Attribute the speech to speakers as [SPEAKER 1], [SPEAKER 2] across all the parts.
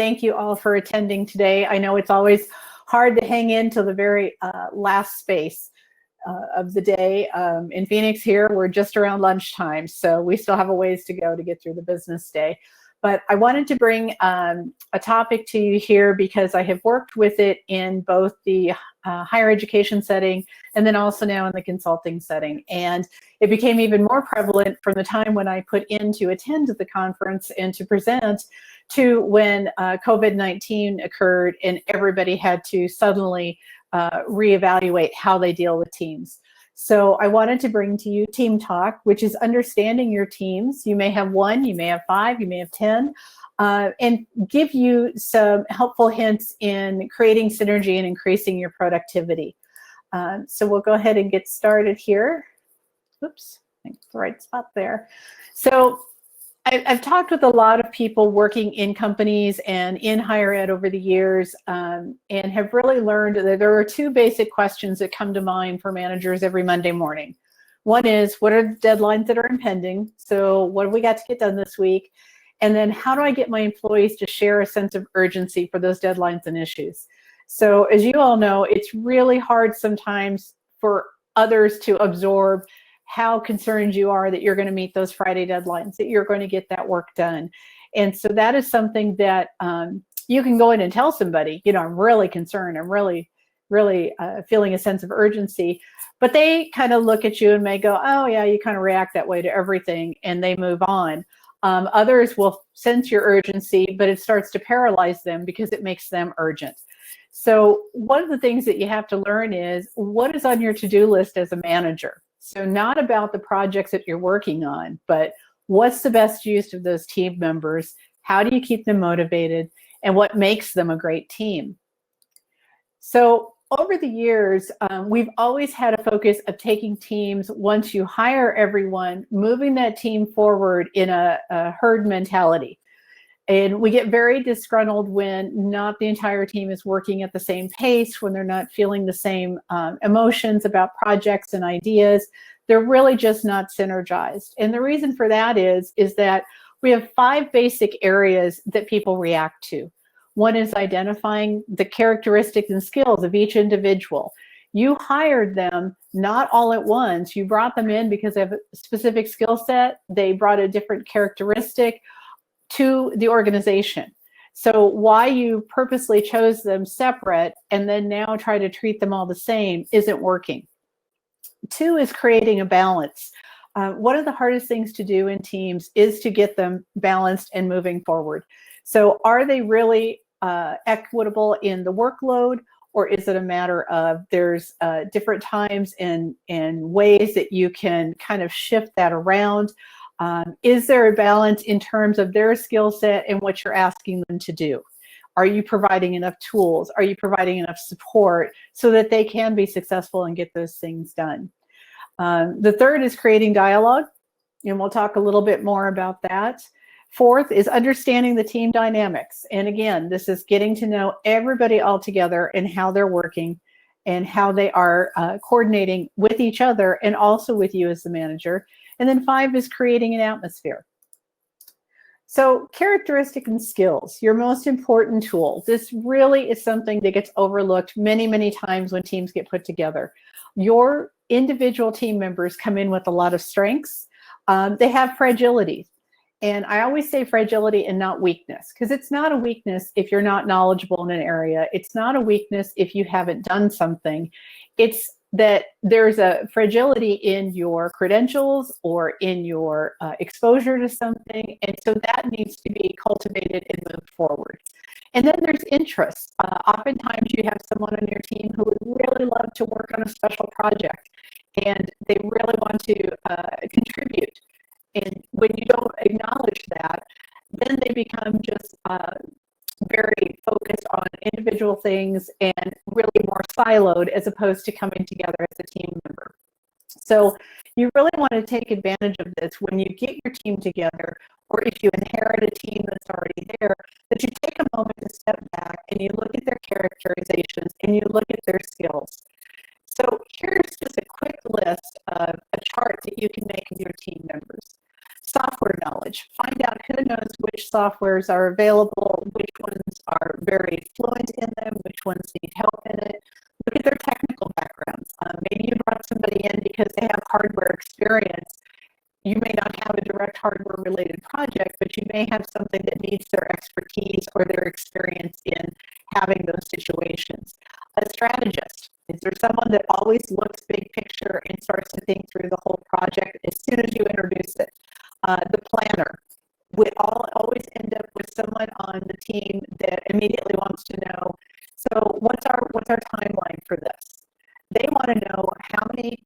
[SPEAKER 1] thank you all for attending today. I know it's always hard to hang in till the very last space of the day. In Phoenix here, we're just around lunchtime, so we still have a ways to go to get through the business day. But I wanted to bring a topic to you here because I have worked with it in both the higher education setting and then also now in the consulting setting. And it became even more prevalent from the time when I put in to attend the conference and to present to when COVID-19 occurred and everybody had to suddenly reevaluate how they deal with teams. So I wanted to bring to you Team Talk, which is understanding your teams. You may have 1, you may have 5, you may have 10, and give you some helpful hints in creating synergy and increasing your productivity. So we'll go ahead and get started here. Oops, I think the right spot there. So I've talked with a lot of people working in companies and in higher ed over the years, and have really learned that there are 2 basic questions that come to mind for managers every Monday morning. One is, what are the deadlines that are impending? So what have we got to get done this week? And then how do I get my employees to share a sense of urgency for those deadlines and issues? So as you all know, it's really hard sometimes for others to absorb how concerned you are that you're going to meet those Friday deadlines, that you're going to get that work done. And so that is something that you can go in and tell somebody, you know, I'm really concerned, I'm really feeling a sense of urgency. But they kind of look at you and may go, oh yeah, you kind of react that way to everything, and they move on. Others will sense your urgency, but it starts to paralyze them because it makes them urgent. So one of the things that you have to learn is what is on your to-do list as a manager. So not about the projects that you're working on, but what's the best use of those team members? How do you keep them motivated? And what makes them a great team? So over the years, we've always had a focus of taking teams, once you hire everyone, moving that team forward in a herd mentality. And we get very disgruntled when not the entire team is working at the same pace, when they're not feeling the same emotions about projects and ideas. They're really just not synergized. And the reason for that is that we have 5 basic areas that people react to. One is identifying the characteristics and skills of each individual. You hired them not all at once. You brought them in because they have a specific skill set. They brought a different characteristic to the organization. So why you purposely chose them separate and then now try to treat them all the same isn't working. 2 is creating a balance. One of the hardest things to do in teams is to get them balanced and moving forward. So are they really equitable in the workload, or is it a matter of there's different times and ways that you can kind of shift that around? Is there a balance in terms of their skill set and what you're asking them to do? Are you providing enough tools? Are you providing enough support so that they can be successful and get those things done? The 3rd is creating dialogue, and we'll talk a little bit more about that. 4th is understanding the team dynamics. And again, this is getting to know everybody all together and how they're working and how they are coordinating with each other and also with you as the manager. And then 5 is creating an atmosphere. So characteristic and skills, your most important tool. This really is something that gets overlooked many, many times when teams get put together. Your individual team members come in with a lot of strengths. They have fragility. And I always say fragility and not weakness, because it's not a weakness if you're not knowledgeable in an area. It's not a weakness if you haven't done something. It's that there's a fragility in your credentials or in your exposure to something. And so that needs to be cultivated and moved forward. And then there's interests. Oftentimes you have someone on your team who would really love to work on a special project and they really want to contribute. And when you don't acknowledge that, then they become just very focused on individual things and really more siloed as opposed to coming together as a team member. So you really want to take advantage of this when you get your team together, or if you inherit a team that's already there, that you take a moment to step back and you look at their characterizations and you look at their skills. So here's just a quick list of a chart that you can make of your team members. Software knowledge. Find out who knows which softwares are available, which ones ones need help in it. Look at their technical backgrounds. Maybe you brought somebody in because they have hardware experience. You may not have a direct hardware related project, but you may have something that needs their expertise or their experience in having those situations. A strategist. Is there someone that always looks big picture and starts to think through the whole project as soon as you introduce it? The planner. We always end up with someone on the team that immediately wants to know, so what's our timeline for this? They want to know how many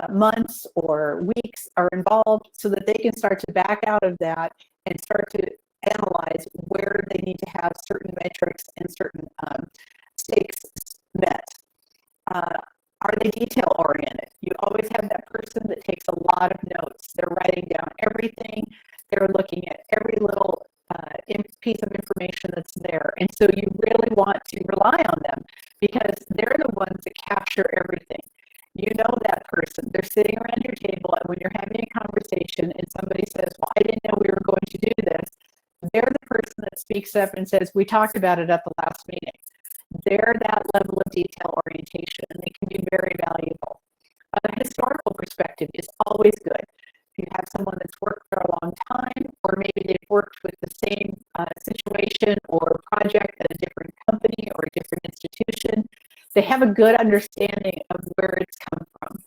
[SPEAKER 1] months or weeks are involved so that they can start to back out of that and start to analyze where they need to have certain metrics and certain stakes met. Are they detail oriented? You always have that person that takes a lot of notes. They're writing down everything. They're looking at every little piece of information that's there. And so you really want to rely on them because they're the ones that capture everything. You know that person. They're sitting around your table, and when you're having a conversation and somebody says, well, I didn't know we were going to do this, they're the person that speaks up and says, we talked about it at the last meeting. They're that level of detail orientation, and they can be very valuable. A historical perspective is always good. If you have someone that's worked for a long time, or maybe they've worked with the same situation or project at a different company or a different institution, they have a good understanding of where it's come from.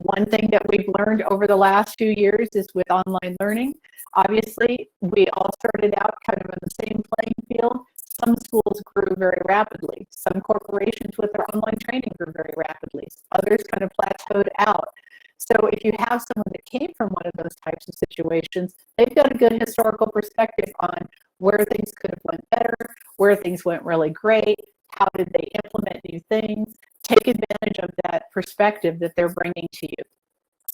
[SPEAKER 1] One thing that we've learned over the last few years is with online learning, obviously, we all started out kind of in the same playing field. Some schools grew very rapidly. Some corporations with their online training grew very rapidly. Others kind of plateaued out. So if you have someone that came from one of those types of situations, they've got a good historical perspective on where things could have went better, where things went really great, how did they implement new things. Take advantage of that perspective that they're bringing to you.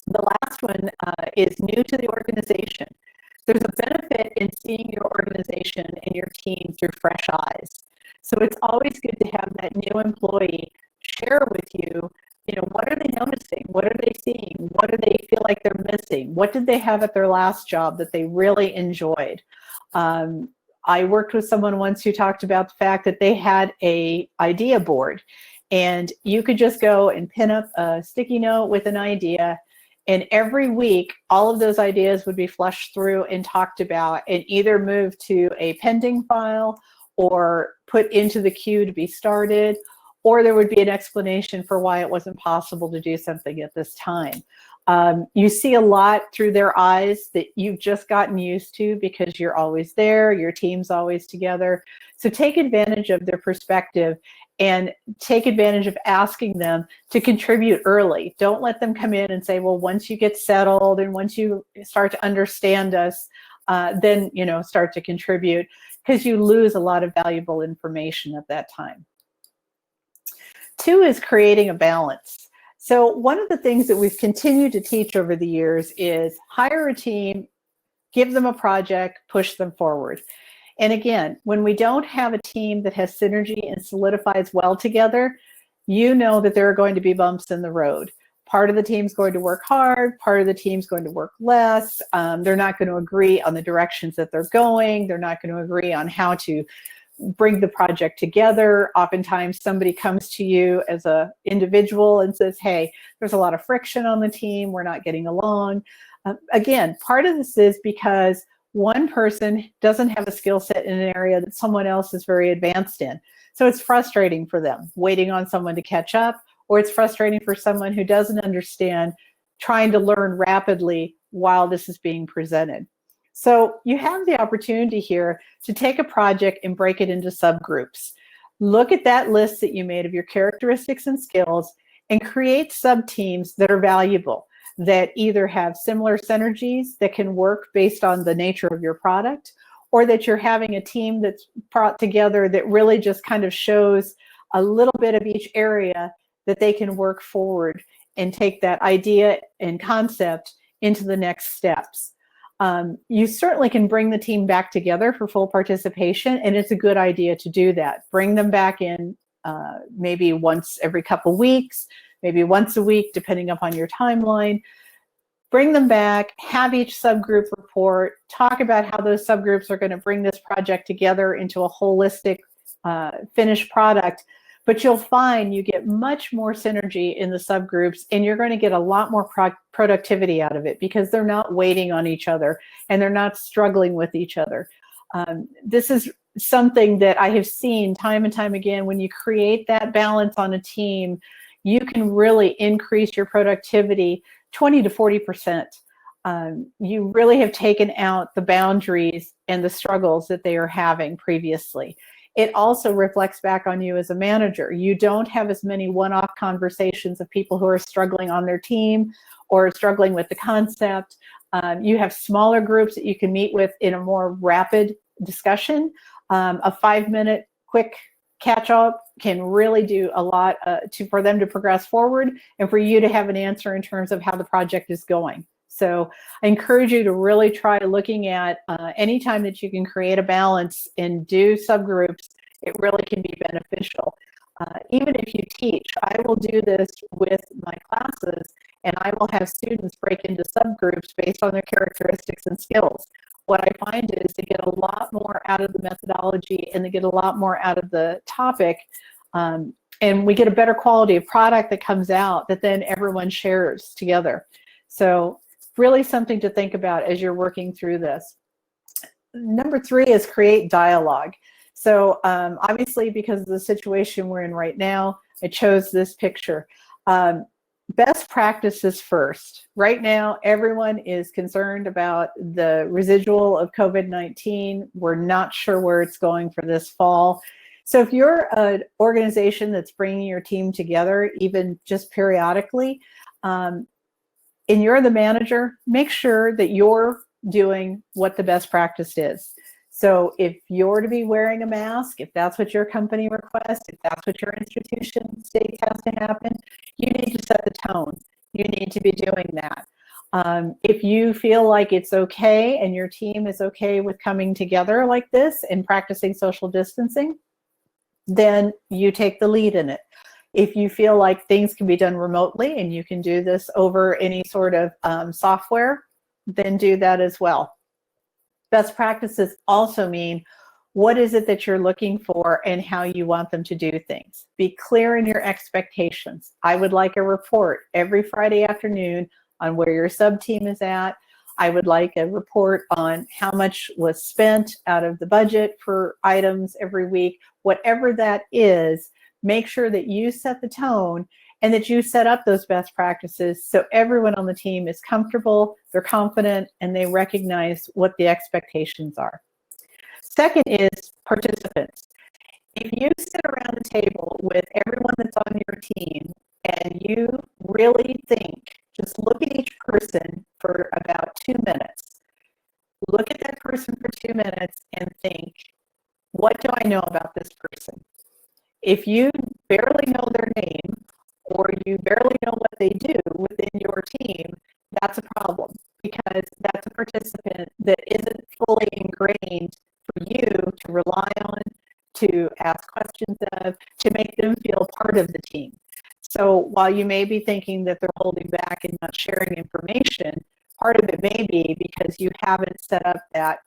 [SPEAKER 1] The last one is new to the organization. There's a benefit in seeing your organization and your team through fresh eyes. So it's always good to have that new employee share with you, what are they noticing? What are they seeing? What do they feel like they're missing? What did they have at their last job that they really enjoyed? I worked with someone once who talked about the fact that they had a idea board, and you could just go and pin up a sticky note with an idea, and every week all of those ideas would be flushed through and talked about and either moved to a pending file or put into the queue to be started, or there would be an explanation for why it wasn't possible to do something at this time. You see a lot through their eyes that you've just gotten used to because you're always there, your team's always together. So take advantage of their perspective and take advantage of asking them to contribute early. Don't let them come in and say, well, once you get settled and once you start to understand us, then start to contribute, because you lose a lot of valuable information at that time. 2 is creating a balance. So one of the things that we've continued to teach over the years is hire a team, give them a project, push them forward. And again, when we don't have a team that has synergy and solidifies well together, you know that there are going to be bumps in the road. Part of the team's going to work hard, part of the team's going to work less. They're not going to agree on the directions that they're going. They're not going to agree on how to bring the project together. Oftentimes somebody comes to you as an individual and says, hey, there's a lot of friction on the team, we're not getting along. Again, part of this is because one person doesn't have a skill set in an area that someone else is very advanced in. So it's frustrating for them waiting on someone to catch up, or it's frustrating for someone who doesn't understand trying to learn rapidly while this is being presented. So you have the opportunity here to take a project and break it into subgroups. Look at that list that you made of your characteristics and skills and create sub-teams that are valuable, that either have similar synergies that can work based on the nature of your product, or that you're having a team that's brought together that really just kind of shows a little bit of each area that they can work forward and take that idea and concept into the next steps. You certainly can bring the team back together for full participation, and it's a good idea to do that. Bring them back in maybe once every couple weeks, maybe once a week, depending upon your timeline. Bring them back, have each subgroup report, talk about how those subgroups are going to bring this project together into a holistic finished product. But you'll find you get much more synergy in the subgroups, and you're going to get a lot more productivity out of it because they're not waiting on each other and they're not struggling with each other. This is something that I have seen time and time again. When you create that balance on a team, you can really increase your productivity 20 to 40%. You really have taken out the boundaries and the struggles that they are having previously. It also reflects back on you as a manager. You don't have as many one-off conversations of people who are struggling on their team or struggling with the concept. You have smaller groups that you can meet with in a more rapid discussion. A 5-minute quick catch-up can really do a lot for them to progress forward and for you to have an answer in terms of how the project is going. So I encourage you to really try looking at any time that you can create a balance and do subgroups, it really can be beneficial. Even if you teach, I will do this with my classes, and I will have students break into subgroups based on their characteristics and skills. What I find is they get a lot more out of the methodology and they get a lot more out of the topic, and we get a better quality of product that comes out that then everyone shares together. So really something to think about as you're working through this. Number 3 is create dialogue. So obviously, because of the situation we're in right now, I chose this picture. Best practices first. Right now, everyone is concerned about the residual of COVID-19. We're not sure where it's going for this fall. So if you're an organization that's bringing your team together, even just periodically, and you're the manager, make sure that you're doing what the best practice is. So if you're to be wearing a mask, if that's what your company requests, if that's what your institution states has to happen, you need to set the tone. You need to be doing that. If you feel like it's okay and your team is okay with coming together like this and practicing social distancing, then you take the lead in it. If you feel like things can be done remotely and you can do this over any sort of software, then do that as well. Best practices also mean what is it that you're looking for and how you want them to do things. Be clear in your expectations. I would like a report every Friday afternoon on where your sub-team is at. I would like a report on how much was spent out of the budget for items every week. Whatever that is, make sure that you set the tone and that you set up those best practices so everyone on the team is comfortable, they're confident, and they recognize what the expectations are. Second is participants. If you sit around the table with everyone that's on your team and you really think, just look at each person for about 2 minutes. Look at that person for 2 minutes and think, what do I know about this person? If you barely know their name or you barely know what they do within your team, that's a problem because that's a participant that isn't fully ingrained for you to rely on, to ask questions of, to make them feel part of the team. So while you may be thinking that they're holding back and not sharing information, part of it may be because you haven't set up that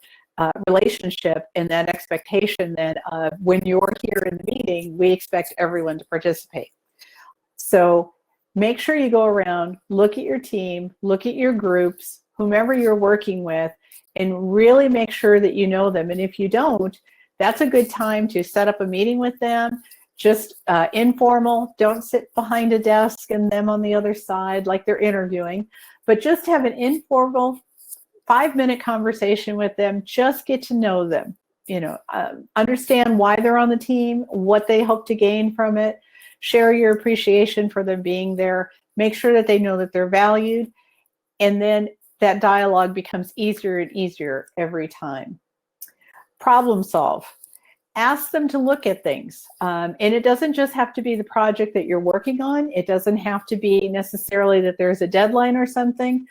[SPEAKER 1] relationship and that expectation that when you're here in the meeting, we expect everyone to participate. So make sure you go around, look at your team, look at your groups, whomever you're working with, and really make sure that you know them. And if you don't, that's a good time to set up a meeting with them, just informal. Don't sit behind a desk and them on the other side like they're interviewing, but just have an informal 5-minute conversation with them. Just get to know them, understand why they're on the team, what they hope to gain from it, share your appreciation for them being there, make sure that they know that they're valued, and then that dialogue becomes easier and easier every time. Problem solve. Ask them to look at things. And it doesn't just have to be the project that you're working on. It doesn't have to be necessarily that there's a deadline or something.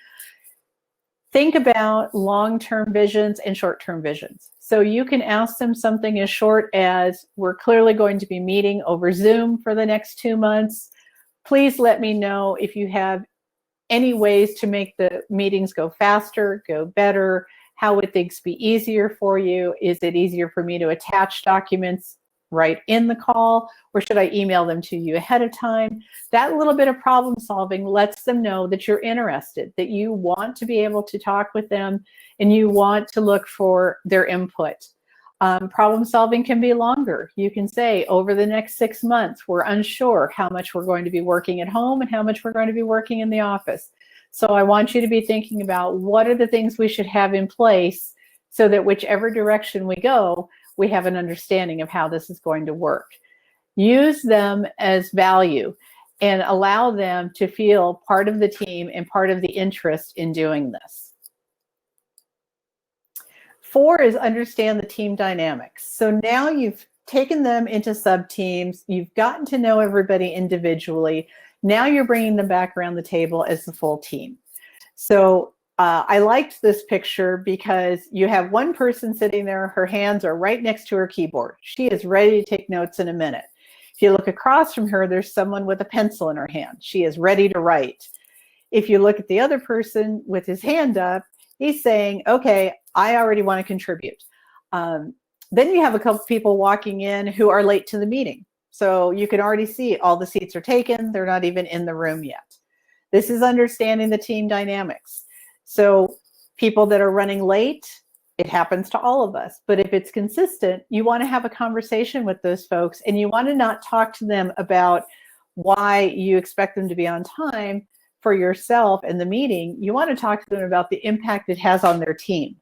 [SPEAKER 1] Think about long-term visions and short-term visions. So you can ask them something as short as, we're clearly going to be meeting over Zoom for the next 2 months. Please let me know if you have any ways to make the meetings go faster, go better. How would things be easier for you? Is it easier for me to attach documents right in the call, or should I email them to you ahead of time? That little bit of problem solving lets them know that you're interested, that you want to be able to talk with them and you want to look for their input. Problem solving can be longer. You can say, over the next 6 months, we're unsure how much we're going to be working at home and how much we're going to be working in the office. So I want you to be thinking about what are the things we should have in place so that whichever direction we go, we have an understanding of how this is going to work. Use them as value and allow them to feel part of the team and part of the interest in doing this. 4 is understand the team dynamics. So now you've taken them into sub-teams, you've gotten to know everybody individually. Now you're bringing them back around the table as the full team. So I liked this picture because you have one person sitting there, her hands are right next to her keyboard. She is ready to take notes in a minute. If you look across from her, there's someone with a pencil in her hand. She is ready to write. If you look at the other person with his hand up, he's saying, okay, I already want to contribute. Then you have a couple people walking in who are late to the meeting. So you can already see all the seats are taken. They're not even in the room yet. This is understanding the team dynamics. So people that are running late, it happens to all of us. But if it's consistent, you want to have a conversation with those folks and you want to not talk to them about why you expect them to be on time for yourself in the meeting. You want to talk to them about the impact it has on their team.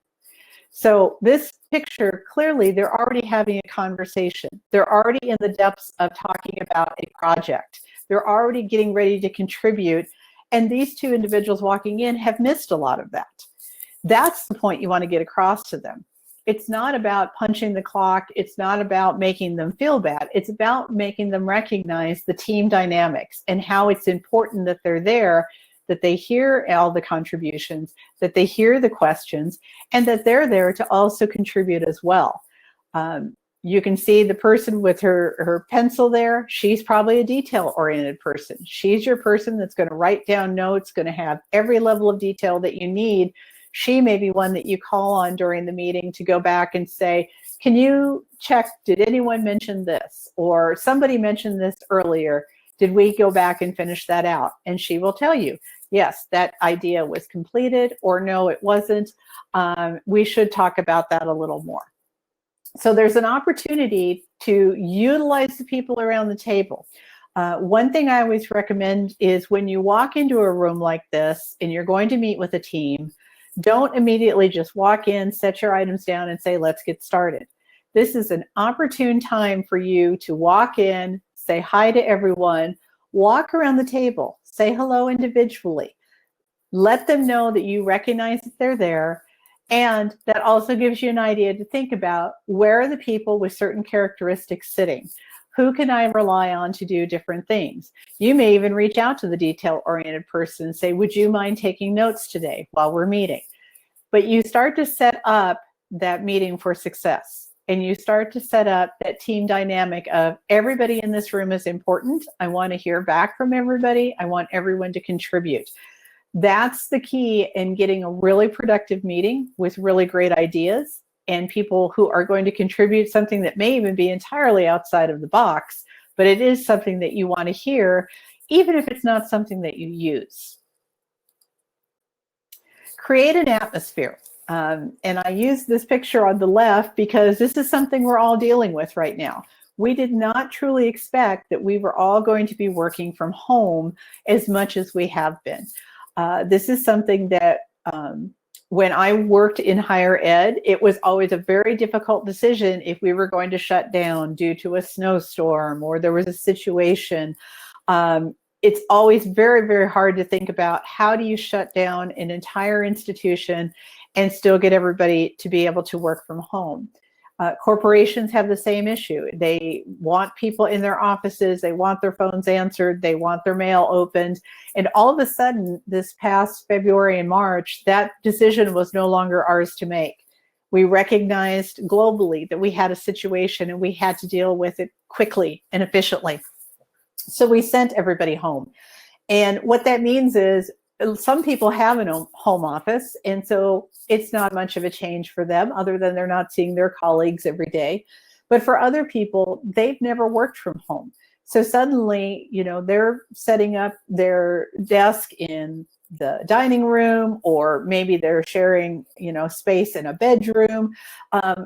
[SPEAKER 1] So this picture, clearly they're already having a conversation. They're already in the depths of talking about a project. They're already getting ready to contribute. And these two individuals walking in have missed a lot of that. That's the point you want to get across to them. It's not about punching the clock. It's not about making them feel bad. It's about making them recognize the team dynamics and how it's important that they're there, that they hear all the contributions, that they hear the questions, and that they're there to also contribute as well. You can see the person with her pencil there. She's probably a detail-oriented person. She's your person that's going to write down notes, going to have every level of detail that you need. She may be one that you call on during the meeting to go back and say, can you check, did anyone mention this? Or somebody mentioned this earlier. Did we go back and finish that out? And she will tell you, yes, that idea was completed, or no, it wasn't. We should talk about that a little more. So there's an opportunity to utilize the people around the table. One thing I always recommend is when you walk into a room like this and you're going to meet with a team, don't immediately just walk in, set your items down and say, let's get started. This is an opportune time for you to walk in, say hi to everyone, walk around the table, say hello individually, let them know that you recognize that they're there. And that also gives you an idea to think about, where are the people with certain characteristics sitting? Who can I rely on to do different things? You may even reach out to the detail-oriented person and say, would you mind taking notes today while we're meeting? But you start to set up that meeting for success. And you start to set up that team dynamic of, everybody in this room is important. I want to hear back from everybody. I want everyone to contribute. That's the key in getting a really productive meeting with really great ideas and people who are going to contribute something that may even be entirely outside of the box, but it is something that you want to hear, even if it's not something that you use. Create an atmosphere. And I use this picture on the left because this is something we're all dealing with right now. We did not truly expect that we were all going to be working from home as much as we have been. This is something that when I worked in higher ed, it was always a very difficult decision if we were going to shut down due to a snowstorm or there was a situation. It's always very, very hard to think about, how do you shut down an entire institution and still get everybody to be able to work from home. Corporations have the same issue. They want people in their offices, they want their phones answered, they want their mail opened. And all of a sudden, this past February and March, that decision was no longer ours to make. We recognized globally that we had a situation and we had to deal with it quickly and efficiently. So we sent everybody home. And what that means is, some people have a home office, and so it's not much of a change for them, other than they're not seeing their colleagues every day. But for other people, they've never worked from home. So suddenly, they're setting up their desk in the dining room, or maybe they're sharing, space in a bedroom,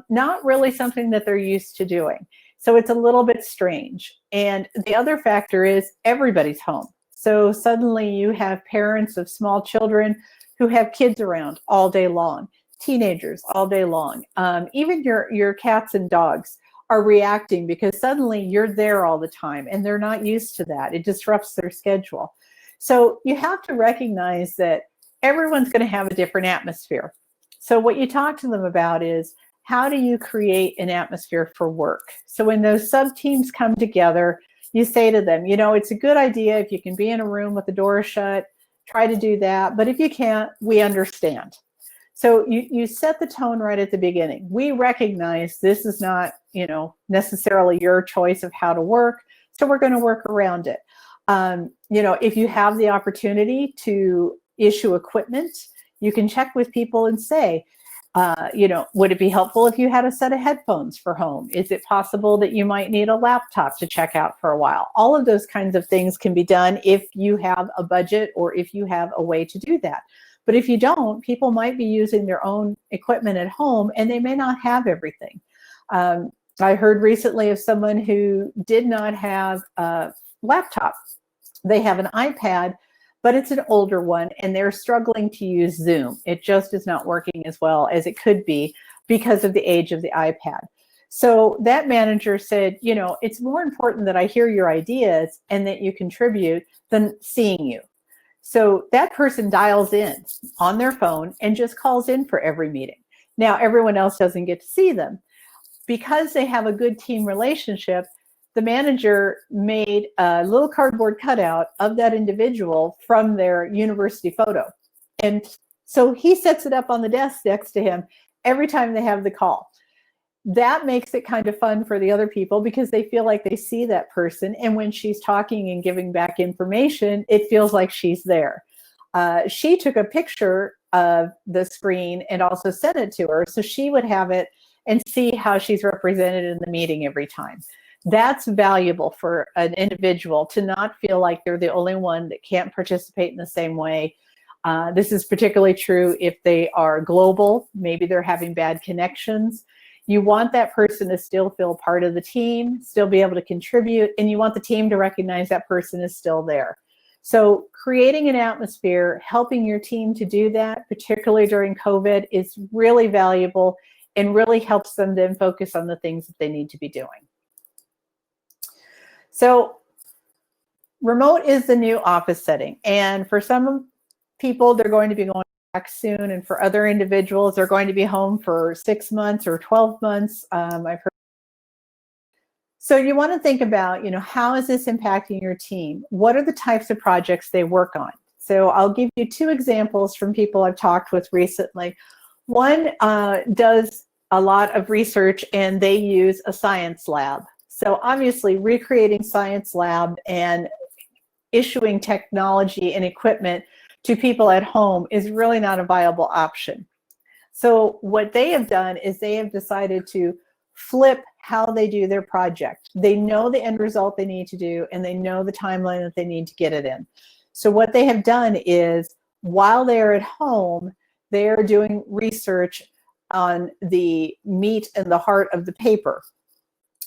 [SPEAKER 1] not really something that they're used to doing. So it's a little bit strange. And the other factor is everybody's home. So suddenly you have parents of small children who have kids around all day long, teenagers all day long. Even your cats and dogs are reacting because suddenly you're there all the time and they're not used to that. It disrupts their schedule. So you have to recognize that everyone's going to have a different atmosphere. So what you talk to them about is, how do you create an atmosphere for work? So when those sub teams come together, you say to them, it's a good idea if you can be in a room with the door shut, try to do that. But if you can't, we understand. So you set the tone right at the beginning. We recognize this is not, necessarily your choice of how to work, so we're going to work around it. If you have the opportunity to issue equipment, you can check with people and say, would it be helpful if you had a set of headphones for home? Is it possible that you might need a laptop to check out for a while? All of those kinds of things can be done if you have a budget or if you have a way to do that. But if you don't, people might be using their own equipment at home and they may not have everything. I heard recently of someone who did not have a laptop. They have an iPad, but it's an older one, and they're struggling to use Zoom. It just is not working as well as it could be because of the age of the iPad. So that manager said, it's more important that I hear your ideas and that you contribute than seeing you. So that person dials in on their phone and just calls in for every meeting. Now, everyone else doesn't get to see them. Because they have a good team relationship, the manager made a little cardboard cutout of that individual from their university photo. And so he sets it up on the desk next to him every time they have the call. That makes it kind of fun for the other people because they feel like they see that person. And when she's talking and giving back information, it feels like she's there. She took a picture of the screen and also sent it to her so she would have it and see how she's represented in the meeting every time. That's valuable for an individual to not feel like they're the only one that can't participate in the same way. This is particularly true if they are global. Maybe they're having bad connections. You want that person to still feel part of the team, still be able to contribute, and you want the team to recognize that person is still there. So creating an atmosphere, helping your team to do that, particularly during COVID, is really valuable and really helps them then focus on the things that they need to be doing. So remote is the new office setting. And for some people, they're going to be going back soon. And for other individuals, they're going to be home for 6 months or 12 months. I've heard. So you want to think about, how is this impacting your team? What are the types of projects they work on? So I'll give you 2 examples from people I've talked with recently. One does a lot of research and they use a science lab. So obviously recreating science lab and issuing technology and equipment to people at home is really not a viable option. So what they have done is they have decided to flip how they do their project. They know the end result they need to do and they know the timeline that they need to get it in. So what they have done is while they're at home, they're doing research on the meat and the heart of the paper.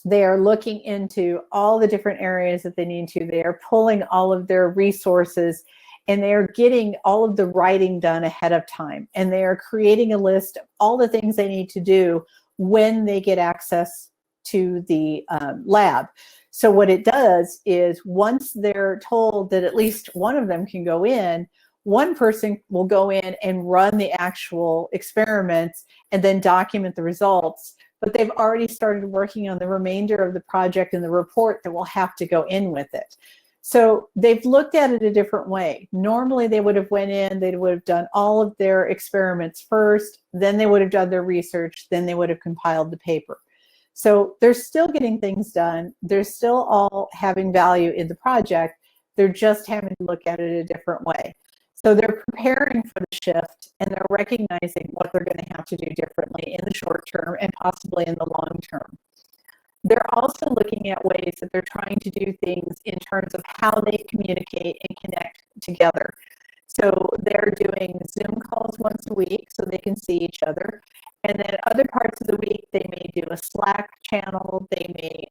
[SPEAKER 1] They are looking into all the different areas that they need to. They are pulling all of their resources and they are getting all of the writing done ahead of time. And they are creating a list of all the things they need to do when they get access to the lab. So what it does is once they're told that at least one of them can go in, one person will go in and run the actual experiments and then document the results. But they've already started working on the remainder of the project and the report that will have to go in with it. So they've looked at it a different way. Normally they would have went in, they would have done all of their experiments first, then they would have done their research, then they would have compiled the paper. So they're still getting things done. They're still all having value in the project. They're just having to look at it a different way. So they're preparing for the shift and they're recognizing what they're going to have to do differently in the short term and possibly in the long term. They're also looking at ways that they're trying to do things in terms of how they communicate and connect together. So they're doing Zoom calls once a week so they can see each other. And then other parts of the week, they may do a Slack channel. They may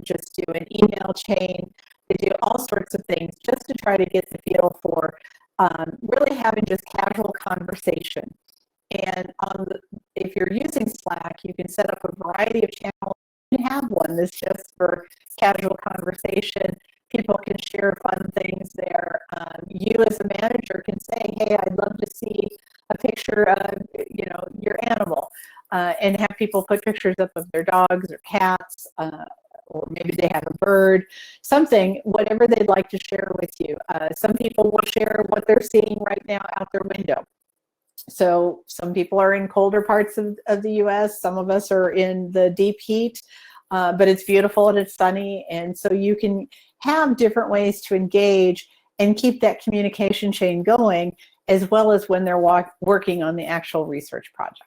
[SPEAKER 1] just do an email chain. They do all sorts of things just to try to get the feel for really having just casual conversation. And if you're using Slack, you can set up a variety of channels. You can have one that's just for casual conversation. People can share fun things there. You as a manager can say, hey, I'd love to see a picture of, your animal, and have people put pictures up of their dogs or cats, or maybe they have a bird, something, whatever they'd like to share with you. Some people will share what they're seeing right now out their window. So some people are in colder parts of the US, some of us are in the deep heat, but it's beautiful and it's sunny, and so you can have different ways to engage and keep that communication chain going, as well as when they're working on the actual research project.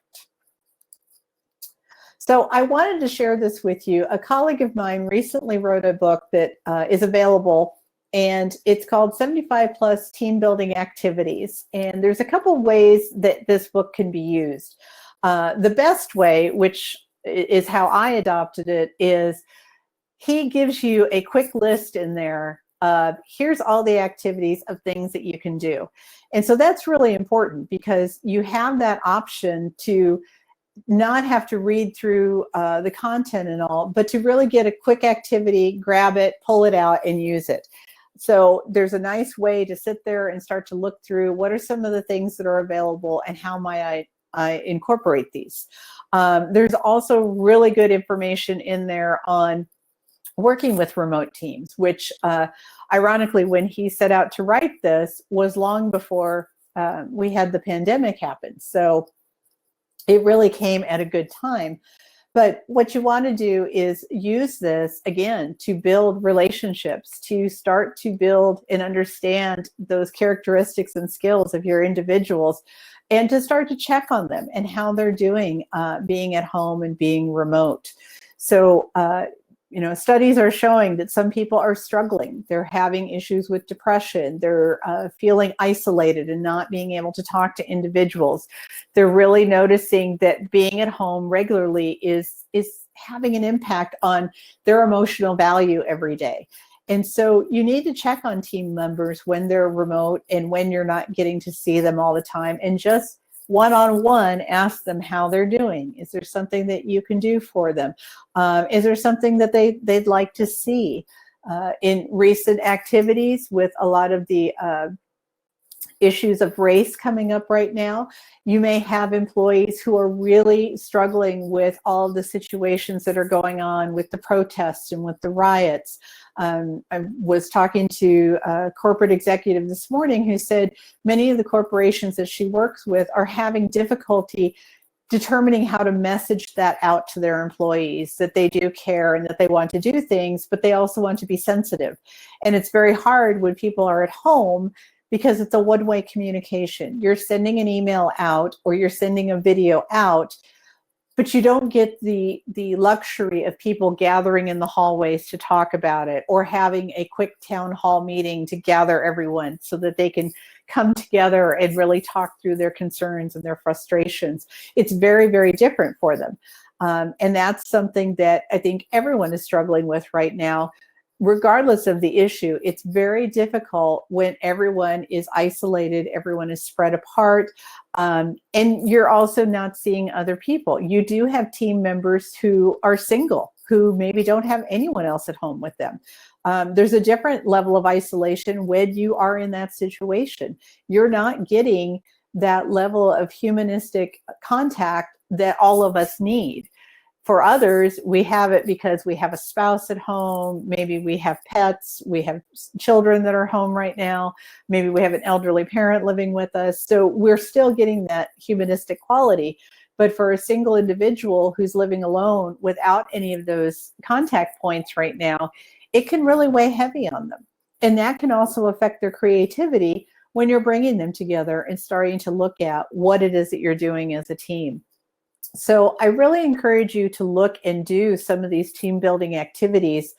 [SPEAKER 1] So I wanted to share this with you. A colleague of mine recently wrote a book that is available, and it's called 75 Plus Team Building Activities. And there's a couple ways that this book can be used. The best way, which is how I adopted it, is he gives you a quick list in there of here's all the activities of things that you can do. And so that's really important because you have that option to not have to read through the content and all, but to really get a quick activity, grab it, pull it out, and use it. So there's a nice way to sit there and start to look through what are some of the things that are available and how might I incorporate these. There's also really good information in there on working with remote teams, which ironically, when he set out to write this, was long before we had the pandemic happen. So it really came at a good time. But what you want to do is use this, again, to build relationships, to start to build and understand those characteristics and skills of your individuals, and to start to check on them and how they're doing being at home and being remote. So, studies are showing that some people are struggling. They're having issues with depression. They're feeling isolated and not being able to talk to individuals. They're really noticing that being at home regularly is having an impact on their emotional value every day. And so you need to check on team members when they're remote and when you're not getting to see them all the time, and just one-on-one ask them how they're doing. Is there something that you can do for them? Is there something that they'd like to see? In recent activities with a lot of the issues of race coming up right now, you may have employees who are really struggling with all of the situations that are going on with the protests and with the riots. I was talking to a corporate executive this morning who said many of the corporations that she works with are having difficulty determining how to message that out to their employees, that they do care and that they want to do things, but they also want to be sensitive. And it's very hard when people are at home because it's a one-way communication. You're sending an email out or you're sending a video out, but you don't get the luxury of people gathering in the hallways to talk about it, or having a quick town hall meeting to gather everyone so that they can come together and really talk through their concerns and their frustrations. It's very, very different for them. And that's something that I think everyone is struggling with right now. Regardless of the issue, it's very difficult when everyone is isolated, everyone is spread apart, and you're also not seeing other people. You do have team members who are single, who maybe don't have anyone else at home with them. There's a different level of isolation when you are in that situation. You're not getting that level of humanistic contact that all of us need. For others, we have it because we have a spouse at home, maybe we have pets, we have children that are home right now, maybe we have an elderly parent living with us. So we're still getting that humanistic quality. But for a single individual who's living alone without any of those contact points right now, it can really weigh heavy on them. And that can also affect their creativity when you're bringing them together and starting to look at what it is that you're doing as a team. So I really encourage you to look and do some of these team building activities.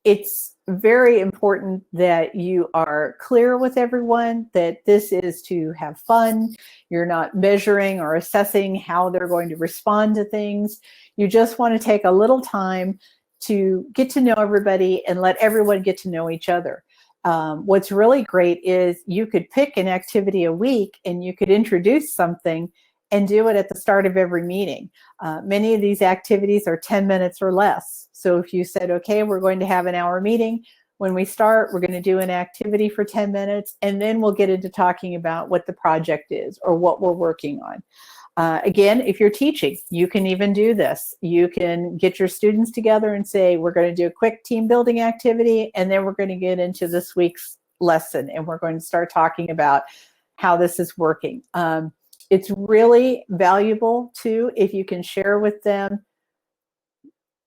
[SPEAKER 1] It's very important that you are clear with everyone that this is to have fun. You're not measuring or assessing how they're going to respond to things. You just want to take a little time to get to know everybody and let everyone get to know each other. What's really great is you could pick an activity a week and you could introduce something and do it at the start of every meeting. Many of these activities are 10 minutes or less. So if you said, okay, we're going to have an hour meeting. When we start, we're going to do an activity for 10 minutes, and then we'll get into talking about what the project is or what we're working on. Again, if you're teaching, you can even do this. You can get your students together and say, we're going to do a quick team building activity, and then we're going to get into this week's lesson, and we're going to start talking about how this is working. It's really valuable, too, if you can share with them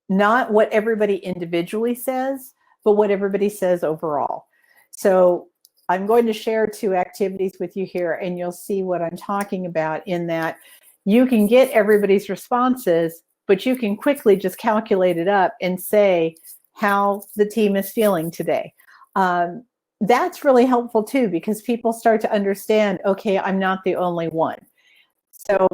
[SPEAKER 1] not what everybody individually says, but what everybody says overall. So I'm going to share 2 activities with you here, and you'll see what I'm talking about in that you can get everybody's responses, but you can quickly just calculate it up and say how the team is feeling today. That's really helpful, too, because people start to understand, okay, I'm not the only one. So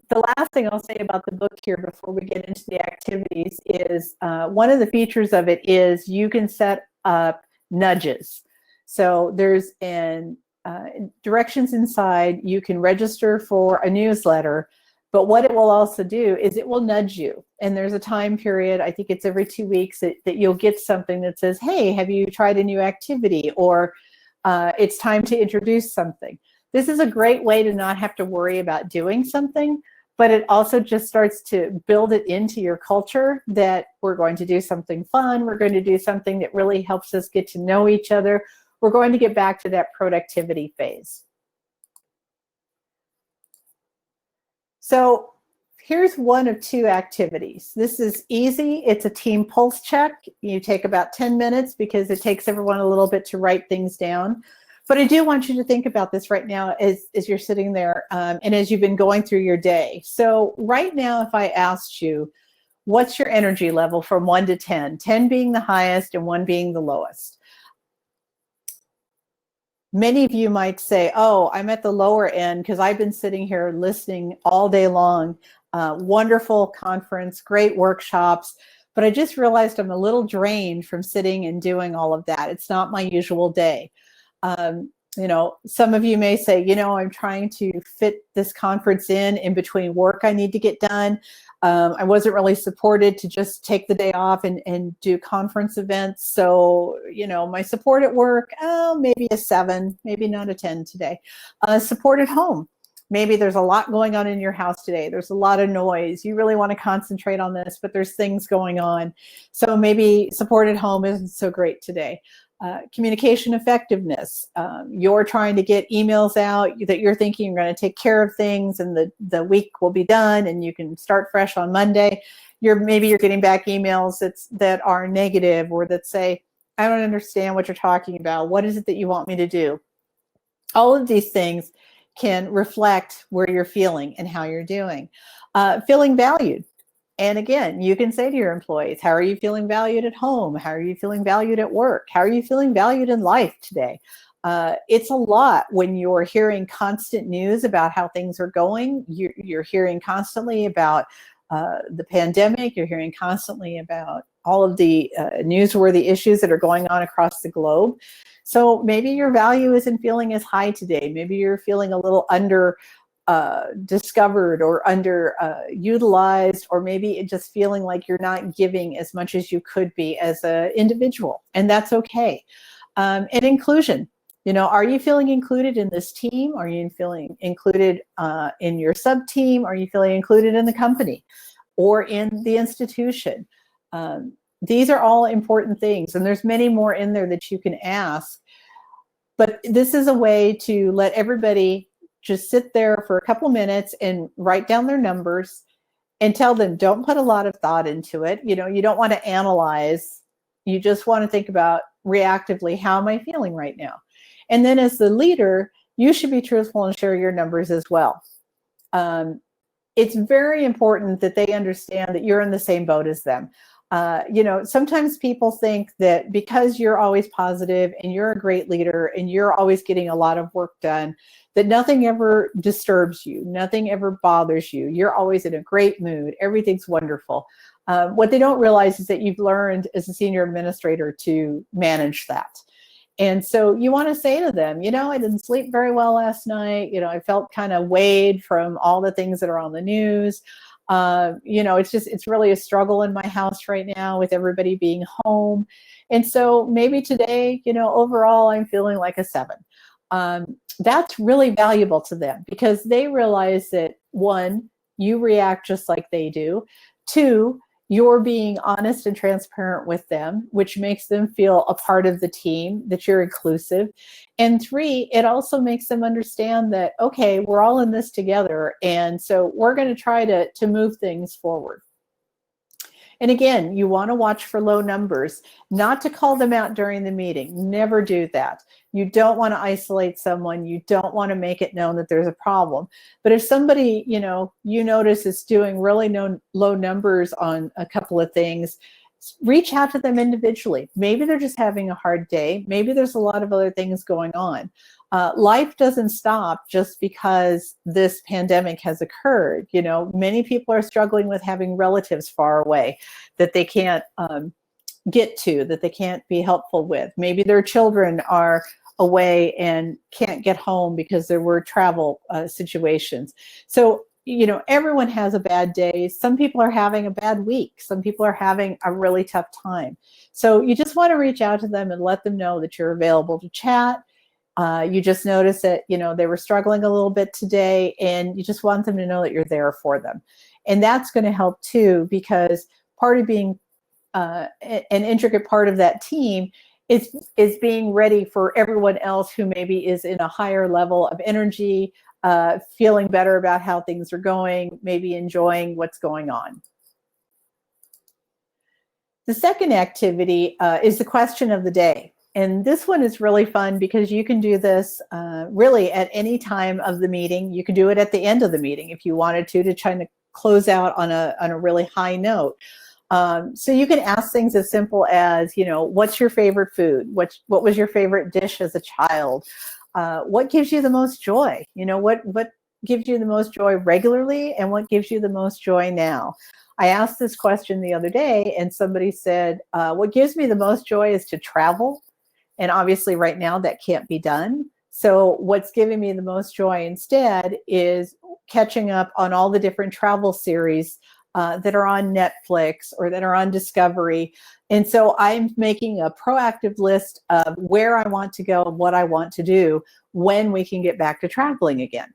[SPEAKER 1] the last thing I'll say about the book here before we get into the activities is one of the features of it is you can set up nudges. So there's directions inside. You can register for a newsletter, but what it will also do is it will nudge you. And there's a time period, I think it's every 2 weeks, that you'll get something that says, hey, have you tried a new activity? Or it's time to introduce something. This is a great way to not have to worry about doing something, but it also just starts to build it into your culture that we're going to do something fun. We're going to do something that really helps us get to know each other. We're going to get back to that productivity phase. So here's one of 2 activities. This is easy. It's a team pulse check. You take about 10 minutes because it takes everyone a little bit to write things down. But I do want you to think about this right now as you're sitting there and as you've been going through your day. So right now, if I asked you, what's your energy level from 1 to 10, 10 being the highest and 1 being the lowest? Many of you might say, oh, I'm at the lower end because I've been sitting here listening all day long. Wonderful conference, great workshops, but I just realized I'm a little drained from sitting and doing all of that. It's not my usual day. You know, some of you may say, you know, I'm trying to fit this conference in between work I need to get done. I wasn't really supported to just take the day off and do conference events. So, you know, my support at work, maybe a 7, maybe not a 10 today. Support at home. Maybe there's a lot going on in your house today. There's a lot of noise. You really want to concentrate on this, but there's things going on. So maybe support at home isn't so great today. Communication effectiveness. You're trying to get emails out that you're thinking you're going to take care of things and the week will be done and you can start fresh on Monday. Maybe you're getting back emails that are negative or that say, I don't understand what you're talking about. What is it that you want me to do? All of these things can reflect where you're feeling and how you're doing. Feeling valued. And again, you can say to your employees, how are you feeling valued at home? How are you feeling valued at work? How are you feeling valued in life today? It's a lot when you're hearing constant news about how things are going. You're hearing constantly about the pandemic. You're hearing constantly about all of the newsworthy issues that are going on across the globe. So maybe your value isn't feeling as high today. Maybe you're feeling a little under discovered or underutilized, or maybe just feeling like you're not giving as much as you could be as an individual, and that's okay. And inclusion. You know, are you feeling included in this team? Are you feeling included in your sub-team? Are you feeling included in the company or in the institution? These are all important things, and there's many more in there that you can ask. But this is a way to let everybody just sit there for a couple minutes and write down their numbers and tell them, don't put a lot of thought into it. You know, you don't want to analyze. You just want to think about reactively, how am I feeling right now? And then as the leader, you should be truthful and share your numbers as well. it's very important that they understand that you're in the same boat as them. You know, sometimes people think that because you're always positive and you're a great leader and you're always getting a lot of work done, that nothing ever disturbs you, nothing ever bothers you. You're always in a great mood. Everything's wonderful. What they don't realize is that you've learned as a senior administrator to manage that. And so you want to say to them, you know, I didn't sleep very well last night. You know, I felt kind of weighed from all the things that are on the news. You know, it's really a struggle in my house right now with everybody being home. And so maybe today, you know, overall, I'm feeling like a 7. That's really valuable to them because they realize that 1, you react just like they do. 2, you're being honest and transparent with them, which makes them feel a part of the team, that you're inclusive. And 3, it also makes them understand that, okay, we're all in this together. And so we're going to try to move things forward. And again, you want to watch for low numbers, not to call them out during the meeting. Never do that. You don't want to isolate someone. You don't want to make it known that there's a problem. But if somebody, you know, you notice is doing really low numbers on a couple of things, reach out to them individually. Maybe they're just having a hard day. Maybe there's a lot of other things going on. Life doesn't stop just because this pandemic has occurred. You know, many people are struggling with having relatives far away that they can't get to, that they can't be helpful with. Maybe their children are away and can't get home because there were travel situations. So, you know, everyone has a bad day. Some people are having a bad week. Some people are having a really tough time. So you just want to reach out to them and let them know that you're available to chat. You just notice that, you know, they were struggling a little bit today, and you just want them to know that you're there for them. And that's going to help too, because part of being an intricate part of that team is being ready for everyone else who maybe is in a higher level of energy, feeling better about how things are going, maybe enjoying what's going on. The second activity is the question of the day. And this one is really fun because you can do this really at any time of the meeting. You can do it at the end of the meeting if you wanted to try to close out on a really high note. So you can ask things as simple as, you know, what's your favorite food? What was your favorite dish as a child? What gives you the most joy? You know, what gives you the most joy regularly, and what gives you the most joy now? I asked this question the other day, and somebody said, what gives me the most joy is to travel. And obviously right now that can't be done. So what's giving me the most joy instead is catching up on all the different travel series that are on Netflix or that are on Discovery. And so I'm making a proactive list of where I want to go and what I want to do when we can get back to traveling again.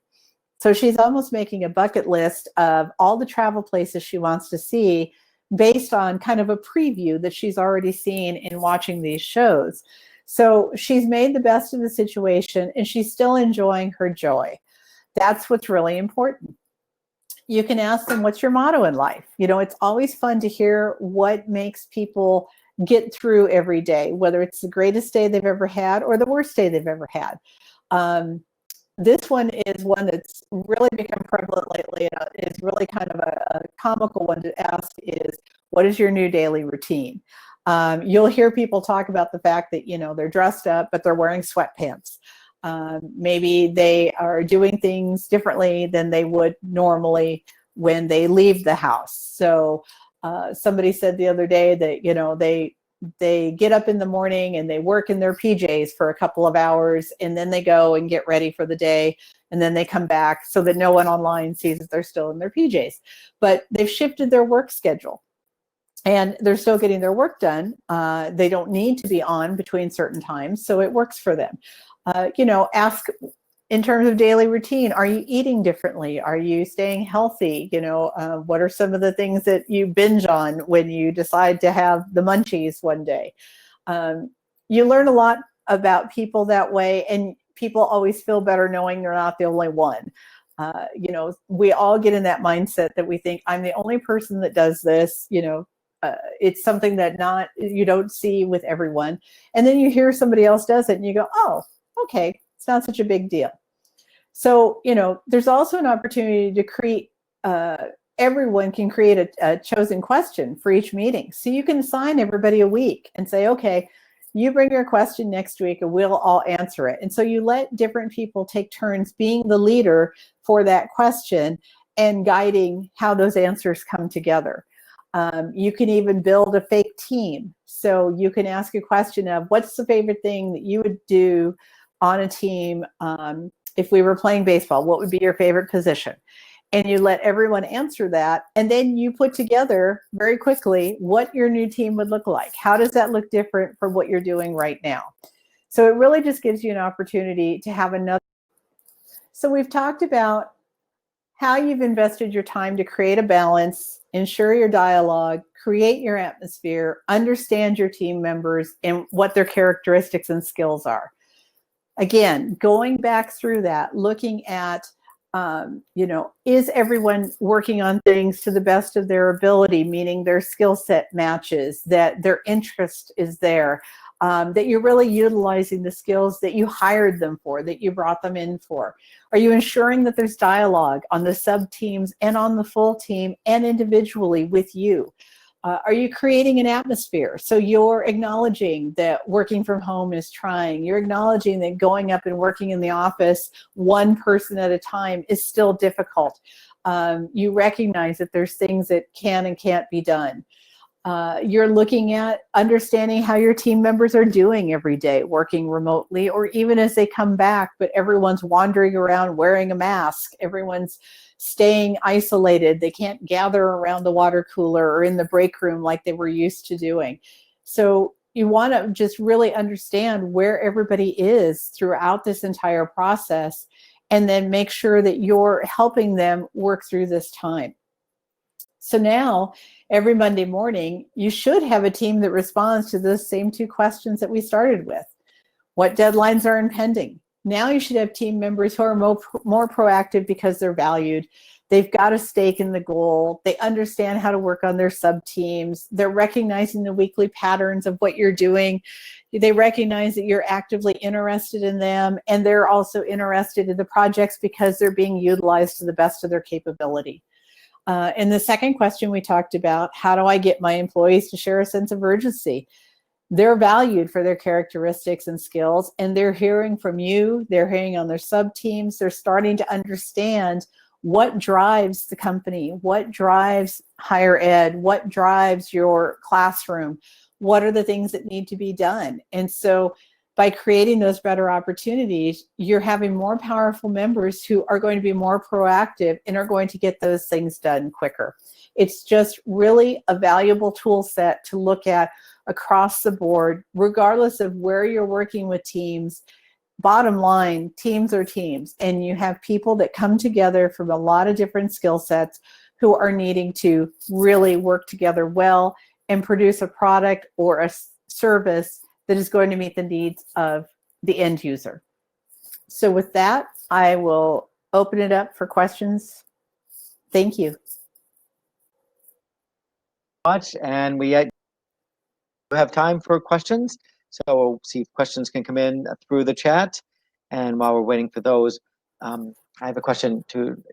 [SPEAKER 1] So she's almost making a bucket list of all the travel places she wants to see based on kind of a preview that she's already seen in watching these shows. So she's made the best of the situation, and she's still enjoying her joy. That's what's really important. You can ask them, what's your motto in life? You know, it's always fun to hear what makes people get through every day, whether it's the greatest day they've ever had or the worst day they've ever had. This one is one that's really become prevalent lately. It's really kind of a comical one to ask is, what is your new daily routine? You'll hear people talk about the fact that, you know, they're dressed up, but they're wearing sweatpants. Maybe they are doing things differently than they would normally when they leave the house. So somebody said the other day that, you know, they get up in the morning and they work in their PJs for a couple of hours, and then they go and get ready for the day, and then they come back so that no one online sees that they're still in their PJs. But they've shifted their work schedule, and they're still getting their work done. They don't need to be on between certain times, so it works for them. You know, ask in terms of daily routine, are you eating differently? Are you staying healthy? You know, what are some of the things that you binge on when you decide to have the munchies one day? You learn a lot about people that way, and people always feel better knowing they're not the only one. You know, we all get in that mindset that we think, I'm the only person that does this. You know, it's something that you don't see with everyone. And then you hear somebody else does it and you go, oh, okay, it's not such a big deal. So, you know, there's also an opportunity to everyone can create a chosen question for each meeting. So you can assign everybody a week and say, okay, you bring your question next week and we'll all answer it. And so you let different people take turns being the leader for that question and guiding how those answers come together. You can even build a fake team. So you can ask a question of, what's the favorite thing that you would do on a team if we were playing baseball? What would be your favorite position? And you let everyone answer that. And then you put together very quickly what your new team would look like. How does that look different from what you're doing right now? So it really just gives you an opportunity to have another. So we've talked about how you've invested your time to create a balance, ensure your dialogue, create your atmosphere, understand your team members and what their characteristics and skills are. Again, going back through that, looking at is everyone working on things to the best of their ability, meaning their skill set matches, that their interest is there, that you're really utilizing the skills that you hired them for, that you brought them in for? Are you ensuring that there's dialogue on the sub teams and on the full team and individually with you? Are you creating an atmosphere? So you're acknowledging that working from home is trying. You're acknowledging that going up and working in the office one person at a time is still difficult. You recognize that there's things that can and can't be done. You're looking at understanding how your team members are doing every day, working remotely, or even as they come back, but everyone's wandering around wearing a mask. Everyone's staying isolated. They can't gather around the water cooler or in the break room like they were used to doing. So you want to just really understand where everybody is throughout this entire process, and then make sure that you're helping them work through this time. So now, every Monday morning, you should have a team that responds to those same two questions that we started with. What deadlines are impending? Now you should have team members who are more proactive because they're valued. They've got a stake in the goal. They understand how to work on their sub-teams. They're recognizing the weekly patterns of what you're doing. They recognize that you're actively interested in them, and they're also interested in the projects because they're being utilized to the best of their capability. And the second question we talked about, how do I get my employees to share a sense of urgency? They're valued for their characteristics and skills, and they're hearing from you. They're hearing on their sub-teams. They're starting to understand what drives the company, what drives higher ed, what drives your classroom, what are the things that need to be done. And so by creating those better opportunities, you're having more powerful members who are going to be more proactive and are going to get those things done quicker. It's just really a valuable tool set to look at across the board, regardless of where you're working with teams. Bottom line, teams are teams, and you have people that come together from a lot of different skill sets who are needing to really work together well and produce a product or a service that is going to meet the needs of the end user. So with that, I will open it up for questions. Thank you.
[SPEAKER 2] Much, and we have time for questions, so we'll see if questions can come in through the chat. And while we're waiting for those, I have a question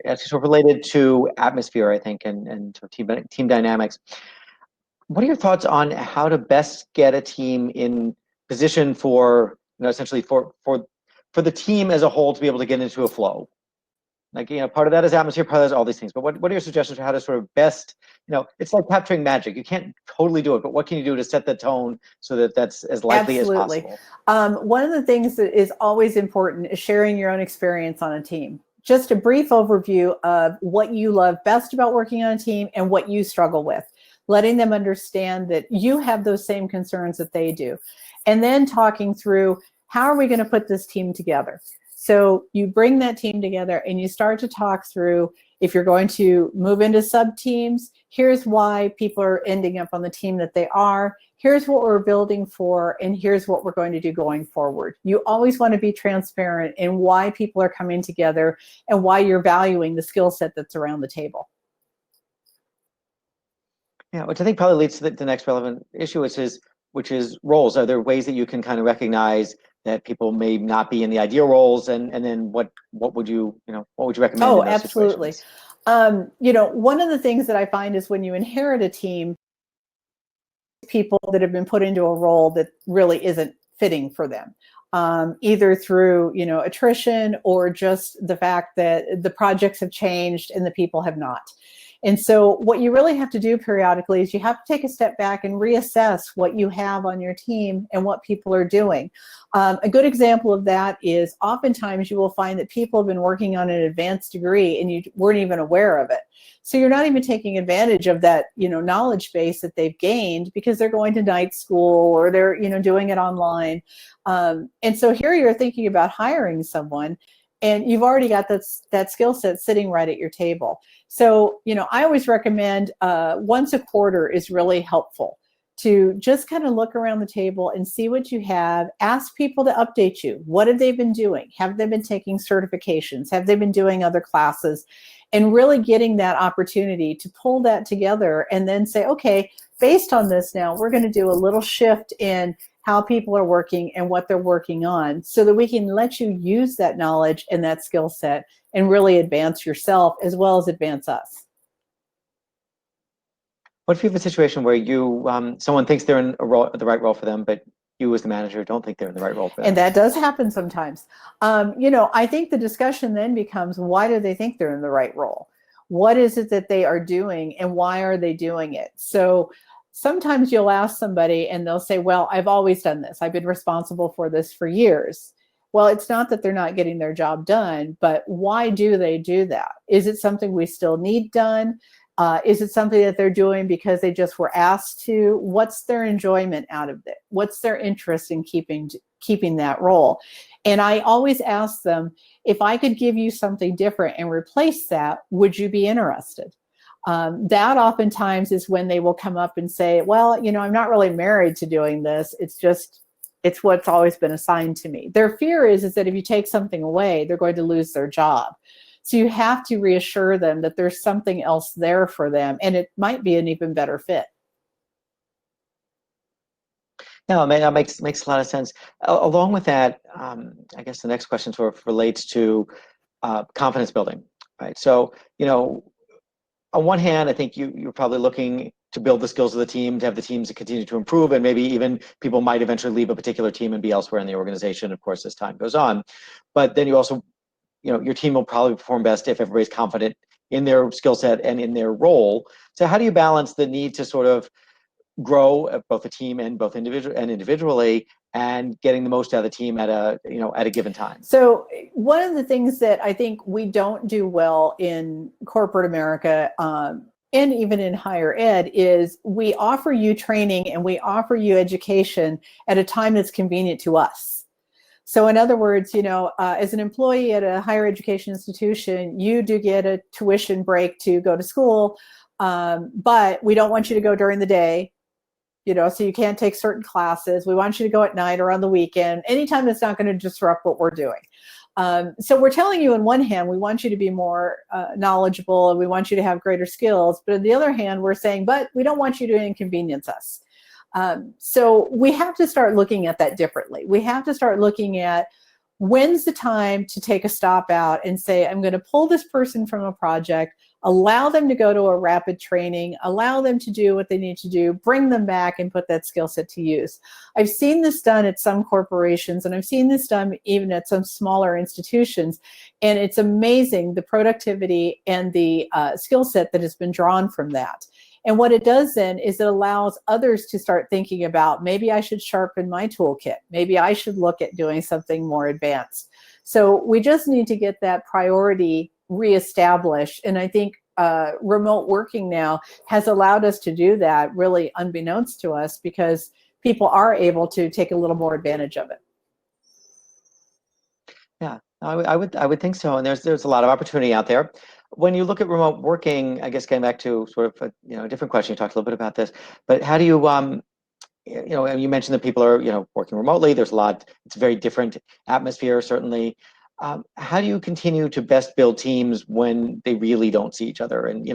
[SPEAKER 2] actually sort of related to atmosphere, I think, and team dynamics. What are your thoughts on how to best get a team in position for, essentially for the team as a whole to be able to get into a flow? Like, part of that is atmosphere, part of that is all these things. But what are your suggestions for how to sort of best, it's like capturing magic. You can't totally do it, but what can you do to set the tone so that that's as likely as possible?
[SPEAKER 1] One of the things that is always important is sharing your own experience on a team. Just a brief overview of what you love best about working on a team and what you struggle with. Letting them understand that you have those same concerns that they do. And then talking through, how are we going to put this team together? So you bring that team together and you start to talk through, if you're going to move into sub-teams, here's why people are ending up on the team that they are. Here's what we're building for, and here's what we're going to do going forward. You always want to be transparent in why people are coming together and why you're valuing the skill set that's around the table.
[SPEAKER 2] Yeah, which I think probably leads to the next relevant issue, which is roles. Are there ways that you can kind of recognize that people may not be in the ideal roles, and then what would you recommend?
[SPEAKER 1] Oh,
[SPEAKER 2] in those
[SPEAKER 1] absolutely.
[SPEAKER 2] situations?
[SPEAKER 1] One of the things that I find is when you inherit a team, people that have been put into a role that really isn't fitting for them, either through attrition or just the fact that the projects have changed and the people have not. And so what you really have to do periodically is you have to take a step back and reassess what you have on your team and what people are doing. A good example of that is oftentimes you will find that people have been working on an advanced degree and you weren't even aware of it. So you're not even taking advantage of that, knowledge base that they've gained because they're going to night school or they're, doing it online. And so here you're thinking about hiring someone and you've already got that skill set sitting right at your table. So, I always recommend once a quarter is really helpful to just kind of look around the table and see what you have. Ask people to update you. What have they been doing? Have they been taking certifications? Have they been doing other classes? And really getting that opportunity to pull that together and then say, okay, based on this now, we're going to do a little shift in how people are working and what they're working on so that we can let you use that knowledge and that skill set and really advance yourself as well as advance us.
[SPEAKER 2] What if you have a situation where someone thinks they're in the right role for them, but you as the manager don't think they're in the right role for them?
[SPEAKER 1] And that does happen sometimes. I think the discussion then becomes, why do they think they're in the right role? What is it that they are doing and why are they doing it? So sometimes you'll ask somebody and they'll say, well, I've always done this. I've been responsible for this for years. Well, it's not that they're not getting their job done, but why do they do that? Is it something we still need done? Is it something that they're doing because they just were asked to? What's their enjoyment out of it? What's their interest in keeping that role? And I always ask them, if I could give you something different and replace that, would you be interested? That oftentimes is when they will come up and say, well, I'm not really married to doing this. It's what's always been assigned to me. Their fear is that if you take something away, they're going to lose their job. So you have to reassure them that there's something else there for them, and it might be an even better fit.
[SPEAKER 2] No, that makes a lot of sense. Along with that, I guess the next question sort of relates to confidence building, right? So, on one hand, I think you're probably looking to build the skills of the team, to have the teams continue to improve, and maybe even people might eventually leave a particular team and be elsewhere in the organization, of course, as time goes on. But then you also, your team will probably perform best if everybody's confident in their skill set and in their role. So how do you balance the need to sort of grow both a team and individually and getting the most out of the team at a given time?
[SPEAKER 1] So one of the things that I think we don't do well in corporate America, and even in higher ed, is we offer you training and we offer you education at a time that's convenient to us. So in other words, as an employee at a higher education institution, you do get a tuition break to go to school, but we don't want you to go during the day. So you can't take certain classes. We want you to go at night or on the weekend, anytime that's not going to disrupt what we're doing. So we're telling you, on one hand, we want you to be more knowledgeable and we want you to have greater skills. But on the other hand, we're saying, but we don't want you to inconvenience us. So we have to start looking at that differently. We have to start looking at, when's the time to take a stop out and say, I'm going to pull this person from a project, allow them to go to a rapid training, allow them to do what they need to do, bring them back and put that skill set to use. I've seen this done at some corporations, and I've seen this done even at some smaller institutions. And it's amazing the productivity and the skill set that has been drawn from that. And what it does then is it allows others to start thinking about, maybe I should sharpen my toolkit. Maybe I should look at doing something more advanced. So we just need to get that priority reestablished. And I think remote working now has allowed us to do that, really unbeknownst to us, because people are able to take a little more advantage of it.
[SPEAKER 2] Yeah, I would think so. And there's a lot of opportunity out there. When you look at remote working, I guess getting back to sort of a different question, you talked a little bit about this, but how do you you mentioned that people are working remotely. There's a lot. It's a very different atmosphere, certainly. how do you continue to best build teams when they really don't see each other? And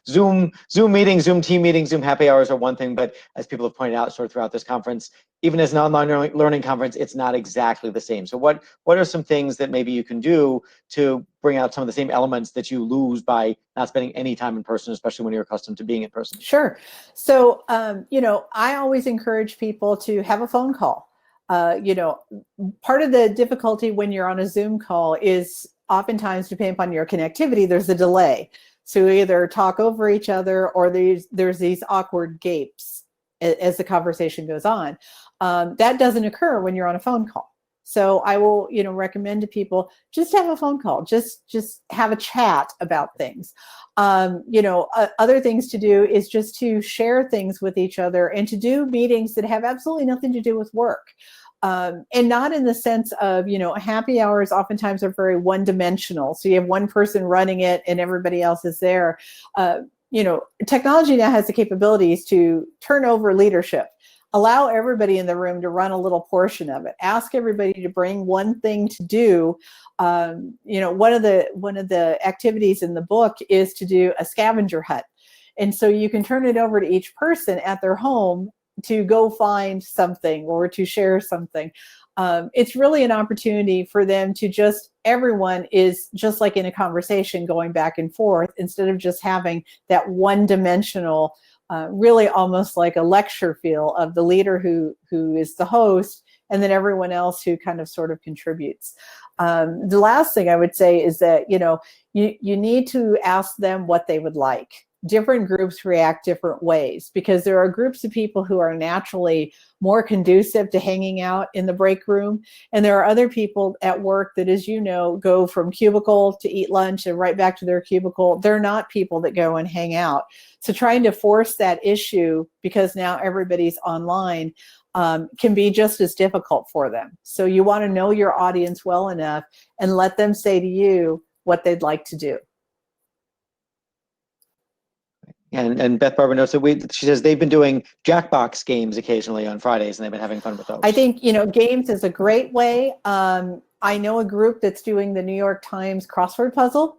[SPEAKER 2] Zoom meetings, Zoom team meetings, Zoom happy hours are one thing, but as people have pointed out sort of throughout this conference, even as an online learning conference, it's not exactly the same. So what are some things that maybe you can do to bring out some of the same elements that you lose by not spending any time in person, especially when you're accustomed to being in person?
[SPEAKER 1] Sure. So, I always encourage people to have a phone call. Part of the difficulty when you're on a Zoom call is oftentimes, depending upon your connectivity, there's a delay. So we either talk over each other or there's these awkward gapes as the conversation goes on. That doesn't occur when you're on a phone call. So I will, recommend to people just have a phone call, just have a chat about things. Other things to do is just to share things with each other and to do meetings that have absolutely nothing to do with work. And not in the sense of, happy hours oftentimes are very one-dimensional. So you have one person running it and everybody else is there. Technology now has the capabilities to turn over leadership. Allow everybody in the room to run a little portion of it. Ask everybody to bring one thing to do. One of the activities in the book is to do a scavenger hunt. And so you can turn it over to each person at their home to go find something or to share something. It's really an opportunity for them to everyone is just like in a conversation going back and forth instead of just having that one-dimensional, really almost like a lecture feel of the leader who is the host and then everyone else who kind of sort of contributes. The last thing I would say is that, you need to ask them what they would like. Different groups react different ways because there are groups of people who are naturally more conducive to hanging out in the break room. And there are other people at work that, as you know, go from cubicle to eat lunch and right back to their cubicle. They're not people that go and hang out. So trying to force that issue because now everybody's online can be just as difficult for them. So you want to know your audience well enough and let them say to you what they'd like to do.
[SPEAKER 2] And Beth Barber notes that she says they've been doing Jackbox games occasionally on Fridays and they've been having fun with those.
[SPEAKER 1] I think, games is a great way. I know a group that's doing the New York Times crossword puzzle.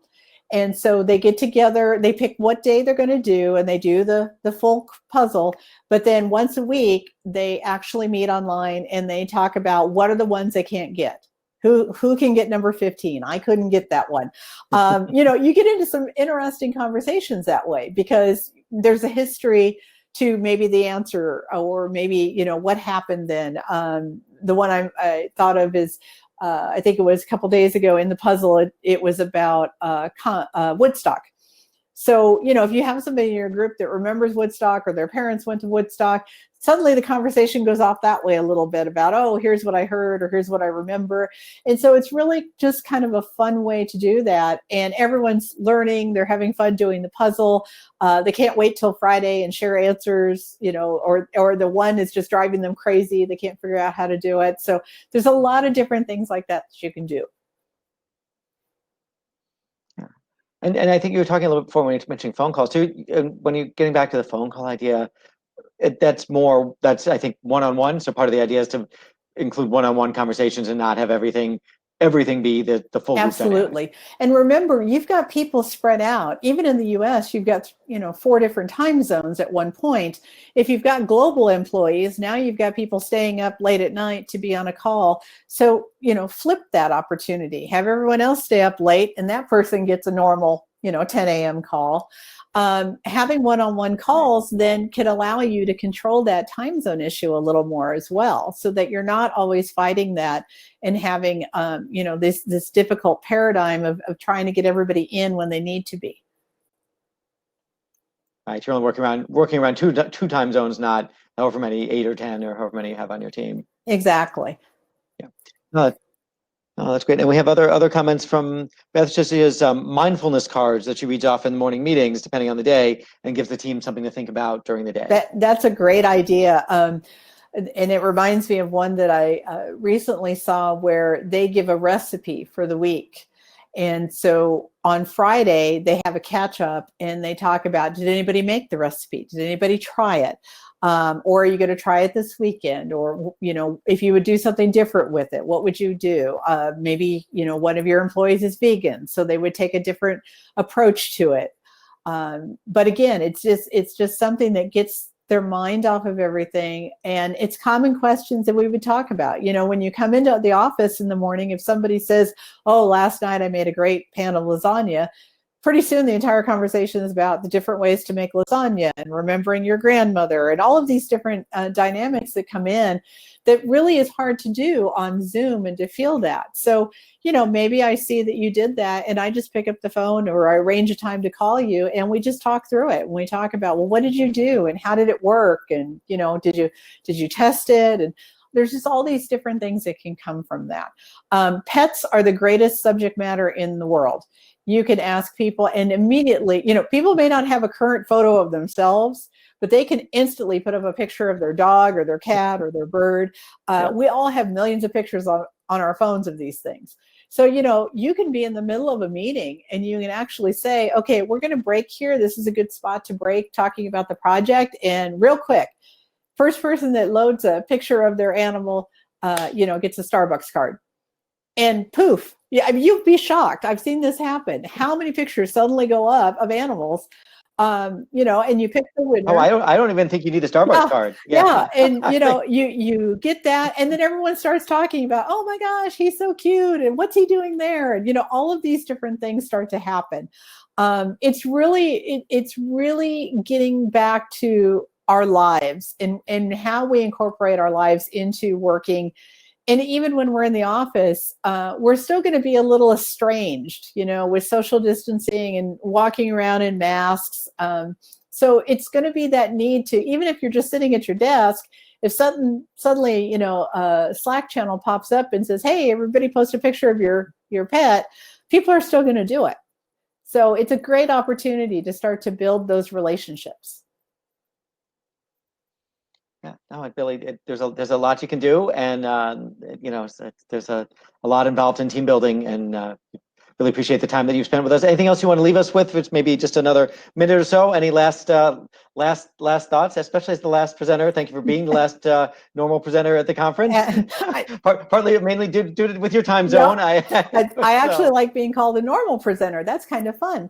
[SPEAKER 1] And so they get together, they pick what day they're going to do, and they do the full puzzle. But then once a week, they actually meet online and they talk about what are the ones they can't get. Who can get number 15? I couldn't get that one. You get into some interesting conversations that way because there's a history to maybe the answer or maybe, what happened then. The one I thought of is, I think it was a couple days ago in the puzzle, it was about Woodstock. So, if you have somebody in your group that remembers Woodstock or their parents went to Woodstock, suddenly the conversation goes off that way a little bit about, oh, here's what I heard or here's what I remember. And so it's really just kind of a fun way to do that. And everyone's learning, they're having fun doing the puzzle. They can't wait till Friday and share answers, or the one is just driving them crazy. They can't figure out how to do it. So there's a lot of different things like that you can do.
[SPEAKER 2] And I think you were talking a little bit before when you were mentioning phone calls too. When you're getting back to the phone call idea, that's I think one-on-one. So part of the idea is to include one-on-one conversations and not have everything be the full group
[SPEAKER 1] Absolutely.
[SPEAKER 2] dynamic.
[SPEAKER 1] And remember, you've got people spread out. Even in the US, you've got 4 different time zones at one point. If you've got global employees, now you've got people staying up late at night to be on a call. So, flip that opportunity. Have everyone else stay up late and that person gets a normal, 10 a.m. call. Having one-on-one calls then can allow you to control that time zone issue a little more as well, so that you're not always fighting that and having, this difficult paradigm of trying to get everybody in when they need to be.
[SPEAKER 2] Right, you're only working around two time zones, not however many, 8 or 10 or however many you have on your team.
[SPEAKER 1] Exactly.
[SPEAKER 2] Yeah. Oh, that's great. And we have other comments from Beth. Just as mindfulness cards that she reads off in the morning meetings, depending on the day, and gives the team something to think about during the day.
[SPEAKER 1] That's a great idea. And it reminds me of one that I recently saw where they give a recipe for the week. And so on Friday, they have a catch up and they talk about, did anybody make the recipe? Did anybody try it? Or are you going to try it this weekend? Or, if you would do something different with it, what would you do? Maybe, one of your employees is vegan, so they would take a different approach to it. But again, it's just something that gets their mind off of everything. And it's common questions that we would talk about. When you come into the office in the morning, if somebody says, oh, last night I made a great pan of lasagna, pretty soon the entire conversation is about the different ways to make lasagna and remembering your grandmother and all of these different dynamics that come in that really is hard to do on Zoom and to feel that. So, maybe I see that you did that and I just pick up the phone or I arrange a time to call you and we just talk through it. And we talk about, well, what did you do and how did it work? And, did you test it? And there's just all these different things that can come from that. Pets are the greatest subject matter in the world. You can ask people and immediately, people may not have a current photo of themselves, but they can instantly put up a picture of their dog or their cat or their bird. We all have millions of pictures on our phones of these things. So, you can be in the middle of a meeting and you can actually say, okay, we're going to break here. This is a good spot to break talking about the project. And real quick, first person that loads a picture of their animal, gets a Starbucks card. And poof, yeah, I mean, you'd be shocked. I've seen this happen. How many pictures suddenly go up of animals, and you pick the winner.
[SPEAKER 2] Oh, I don't even think you need a Starbucks card.
[SPEAKER 1] Yeah. And you get that, and then everyone starts talking about, oh my gosh, he's so cute, and what's he doing there? And all of these different things start to happen. It's really getting back to our lives and how we incorporate our lives into working. And even when we're in the office, we're still going to be a little estranged, with social distancing and walking around in masks. So it's going to be that need to, even if you're just sitting at your desk, if suddenly, a Slack channel pops up and says, hey, everybody post a picture of your pet, people are still going to do it. So it's a great opportunity to start to build those relationships.
[SPEAKER 2] Yeah, no, Billy, there's a lot you can do, and there's a lot involved in team building, and really appreciate the time that you've spent with us. Anything else you want to leave us with? Which maybe just another minute or so. Any last thoughts, especially as the last presenter? Thank you for being the last normal presenter at the conference. Partly, mainly due to with your time zone.
[SPEAKER 1] No, I actually like being called a normal presenter. That's kind of fun.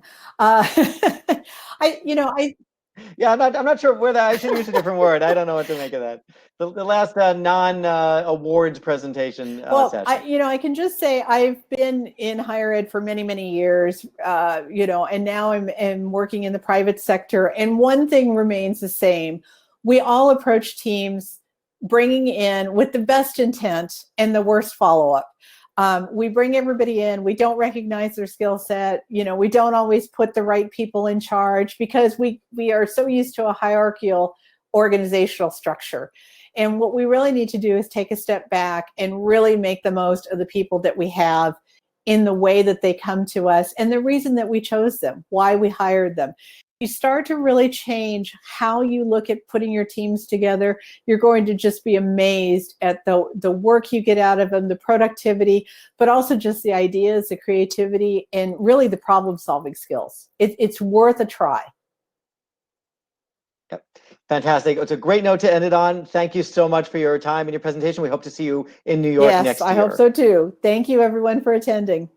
[SPEAKER 2] Yeah, I'm not sure where that. I should use a different word. I don't know what to make of that. The last non-awards presentation session.
[SPEAKER 1] I can just say I've been in higher ed for many, many years. And now I'm working in the private sector. And one thing remains the same: we all approach teams bringing in with the best intent and the worst follow-up. We bring everybody in, we don't recognize their skill set, we don't always put the right people in charge because we are so used to a hierarchical organizational structure. And what we really need to do is take a step back and really make the most of the people that we have in the way that they come to us and the reason that we chose them, why we hired them. You start to really change how you look at putting your teams together, you're going to just be amazed at the work you get out of them, the productivity, but also just the ideas, the creativity, and really the problem-solving skills. It's worth a try.
[SPEAKER 2] Yep. Fantastic. It's a great note to end it on. Thank you so much for your time and your presentation. We hope to see you in New York next year.
[SPEAKER 1] Yes, I hope so too. Thank you, everyone, for attending.